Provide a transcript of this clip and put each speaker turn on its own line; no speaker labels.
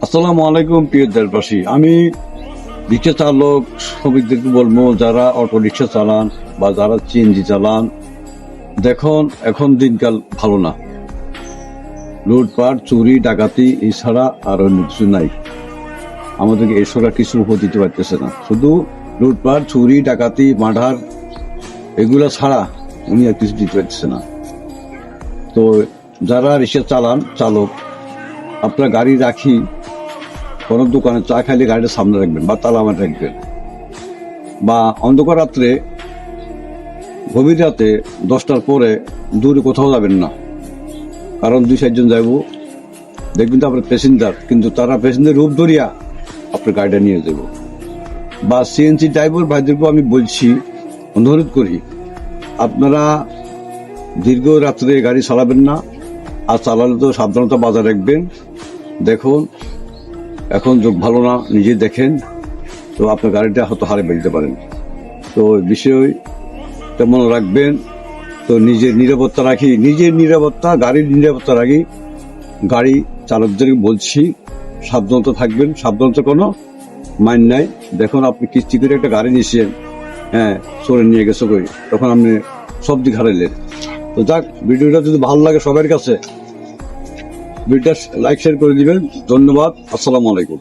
আসসালামু আলাইকুম প্রিয় দেশবাসী। আমি রিক্সা চালক শ্রমিকদেরকে বলবো, যারা অটো রিক্সা চালান বা যারা সিএনজি চালান, দেখুন এখন দিনকাল ভালো না। লুটপাট, চুরি, ডাকাতি এছাড়া আর অন্য কিছু নাই। আমাদেরকে এই সরকার কিছু উপর দিতে পারতেছে না। শুধু লুটপাট, চুরি, ডাকাতি, মার্ডার এগুলো ছাড়া উনি আর কিছু দিতে পারতেছে না। তো যারা রিক্সা চালান চালক, আপনার গাড়ি রাখি কোনো দোকানে চা খাইলে গাড়িটা সামনে রাখবেন বা তালা মারে রাখবেন, বা অন্ধকার রাত্রে গভীর রাতে 10টার পরে দূরে কোথাও যাবেন না। কারণ 2-4 জন যাইব, দেখবেন তো আপনার প্যাসেঞ্জার, কিন্তু তারা প্যাসেঞ্জার রূপ ধরিয়া আপনার গাড়িটা নিয়ে যাব। বা সিএনজি ড্রাইভার ভাইদেরকেও আমি বলছি, অনুরোধ করি, আপনারা দীর্ঘ রাত্রে গাড়ি চালাবেন না। আর চালালে তো সাবধানতা বজায় রাখবেন। দেখুন এখন যোগ ভালো না, নিজে দেখেন, তো আপনার গাড়িটা হয়তো হারে ফেলতে পারেন। তো বিষয়টা মনে রাখবেন। তো নিজের নিরাপত্তা রাখি, নিজের নিরাপত্তা, গাড়ির নিরাপত্তা রাখি। গাড়ি চালকদেরকে বলছি সাবধানতা থাকবেন। সাবধানতা কোনো মাইন নাই। দেখুন আপনি কিস্তি করে একটা গাড়ি নিয়েছেন, হ্যাঁ, চলে নিয়ে গেছে কই, তখন আপনি সব দিক হারাইলেন। তো যাক, ভিডিওটা যদি ভালো লাগে সবার কাছে, ভিডিওটা লাইক শেয়ার করে দিবেন। ধন্যবাদ। আসসালামু আলাইকুম।